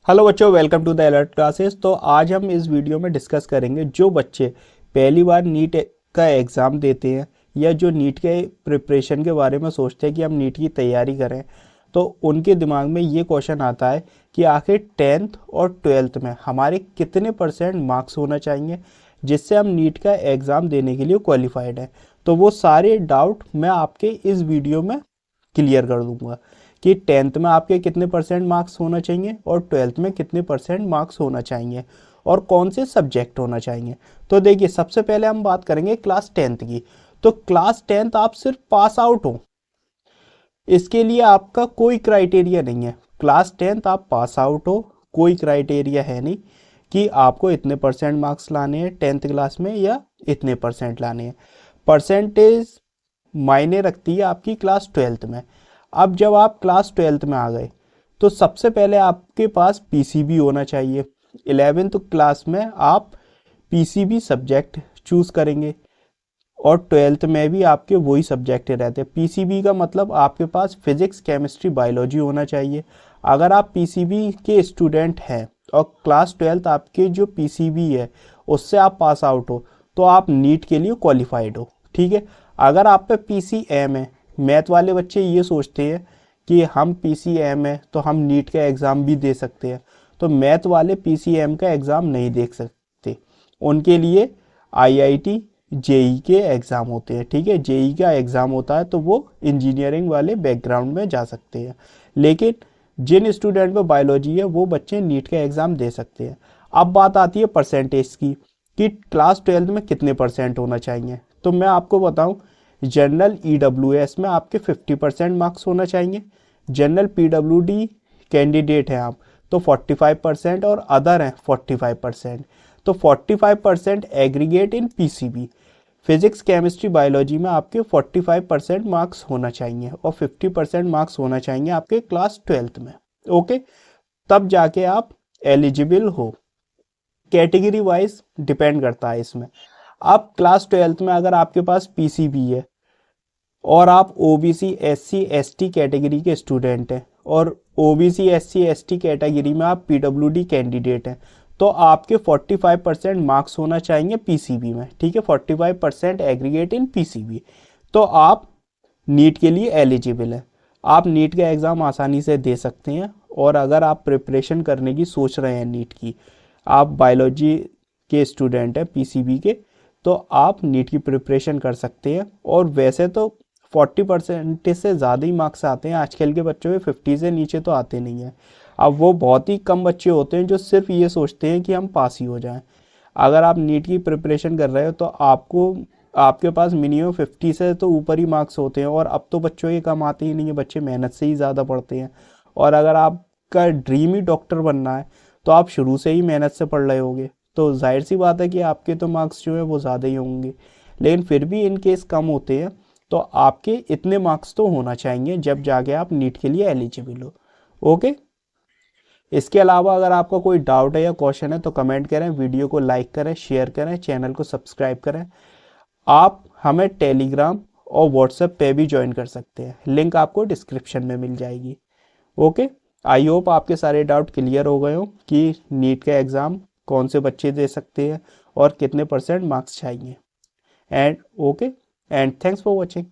Hello बच्चों, welcome to the alert classes. तो आज हम इस वीडियो में डिस्कस करेंगे जो बच्चे पहली बार नीट का एग्ज़ाम देते हैं या जो नीट के प्रिपरेशन के बारे में सोचते हैं कि हम नीट की तैयारी करें, तो उनके दिमाग में ये क्वेश्चन आता है कि आखिर 10th और 12th में हमारे कितने परसेंट मार्क्स होना चाहिए जिससे हम नीट का एग्ज़ाम देने के लिए क्वालिफाइड हैं। तो वो सारे डाउट मैं आपके इस वीडियो में क्लियर कर दूंगा कि 10th में आपके कितने परसेंट मार्क्स होना चाहिए और 12th में कितने परसेंट मार्क्स होना चाहिए और कौन से सब्जेक्ट होना चाहिए। तो देखिए, सबसे पहले हम बात करेंगे क्लास 10th की। तो क्लास 10th आप सिर्फ पास आउट हो, इसके लिए आपका कोई क्राइटेरिया नहीं है। क्लास 10th आप पास आउट हो, कोई क्राइटेरिया है नहीं कि आपको इतने परसेंट मार्क्स लाने हैं 10th क्लास में या इतने परसेंट लाने हैं। परसेंटेज मायने रखती है आपकी क्लास 12th में। अब जब आप क्लास 12th में आ गए तो सबसे पहले आपके पास पीसीबी होना चाहिए। 11th क्लास में आप पीसीबी सब्जेक्ट चूज़ करेंगे और 12th में भी आपके वही सब्जेक्ट रहते हैं। पीसीबी का मतलब आपके पास फिजिक्स, केमिस्ट्री, बायोलॉजी होना चाहिए। अगर आप पीसीबी के स्टूडेंट हैं और क्लास 12th आपके जो पीसीबी है उससे आप पास आउट हो तो आप नीट के लिए क्वालिफाइड हो। ठीक है। अगर आप पे पीसीएम है, मैथ वाले बच्चे ये सोचते हैं कि हम पीसीएम है तो हम नीट का एग्ज़ाम भी दे सकते हैं, तो मैथ वाले पीसीएम का एग्ज़ाम नहीं दे सकते। उनके लिए आईआईटी जेई के एग्ज़ाम होते हैं। ठीक है, जेई का एग्ज़ाम होता है तो वो इंजीनियरिंग वाले बैकग्राउंड में जा सकते हैं, लेकिन जिन स्टूडेंट में बायोलॉजी है वो बच्चे नीट का एग्ज़ाम दे सकते हैं। अब बात आती है परसेंटेज की कि क्लास 12th में कितने परसेंट होना चाहिए। तो मैं आपको बताऊं, जनरल ईडब्ल्यूएस में आपके 50% मार्क्स होना चाहिए। जनरल पीडब्ल्यूडी कैंडिडेट हैं आप तो 45% और अदर हैं 45%। तो 45% aggregate in PCB. Physics, chemistry, biology में आपके 45% मार्क्स होना चाहिए और 50% मार्क्स होना चाहिए आपके क्लास 12th में। ओके, तब जाके आप एलिजिबल हो। कैटेगरी वाइज डिपेंड करता है इसमें। आप क्लास 12th में अगर आपके पास पीसीबी है और आप ओबीसी एससी एसटी कैटेगरी के स्टूडेंट हैं और ओबीसी एससी एसटी कैटेगरी में आप पीडब्ल्यूडी कैंडिडेट हैं तो आपके 45% मार्क्स होना चाहिए पीसीबी में। ठीक है, 45% एग्रीगेट इन पीसीबी, तो आप नीट के लिए एलिजिबल हैं। आप नीट का एग्ज़ाम आसानी से दे सकते हैं। और अगर आप प्रिपरेशन करने की सोच रहे हैं नीट की, आप बायोलॉजी के स्टूडेंट हैं पीसीबी के, तो आप नीट की प्रिपरेशन कर सकते हैं। और वैसे तो 40% से ज़्यादा ही मार्क्स आते हैं आजकल के बच्चों में, 50 से नीचे तो आते नहीं हैं। अब वो बहुत ही कम बच्चे होते हैं जो सिर्फ ये सोचते हैं कि हम पास ही हो जाएं। अगर आप नीट की प्रिपरेशन कर रहे हो तो आपको आपके पास मिनिमम 50 से तो ऊपर ही मार्क्स होते हैं। और अब तो बच्चों के कम आते ही नहीं है, बच्चे मेहनत से ही ज़्यादा पढ़ते हैं। और अगर आपका ड्रीम ही डॉक्टर बनना है तो आप शुरू से ही मेहनत से पढ़ रहे होगे, तो जाहिर सी बात है कि आपके तो मार्क्स जो है वो ज़्यादा ही होंगे। लेकिन फिर भी इन केस कम होते हैं तो आपके इतने मार्क्स तो होना चाहिए जब जाके आप नीट के लिए एलिजिबल हो। ओके, इसके अलावा अगर आपका कोई डाउट है या क्वेश्चन है तो कमेंट करें, वीडियो को लाइक करें, शेयर करें, चैनल को सब्सक्राइब करें। आप हमें टेलीग्राम और व्हाट्सएप पे भी ज्वाइन कर सकते हैं, लिंक आपको डिस्क्रिप्शन में मिल जाएगी। ओके, आई होप आपके सारे डाउट क्लियर हो गए हो कि नीट का एग्ज़ाम कौन से बच्चे दे सकते हैं और कितने परसेंट मार्क्स चाहिए। And okay, and thanks for watching.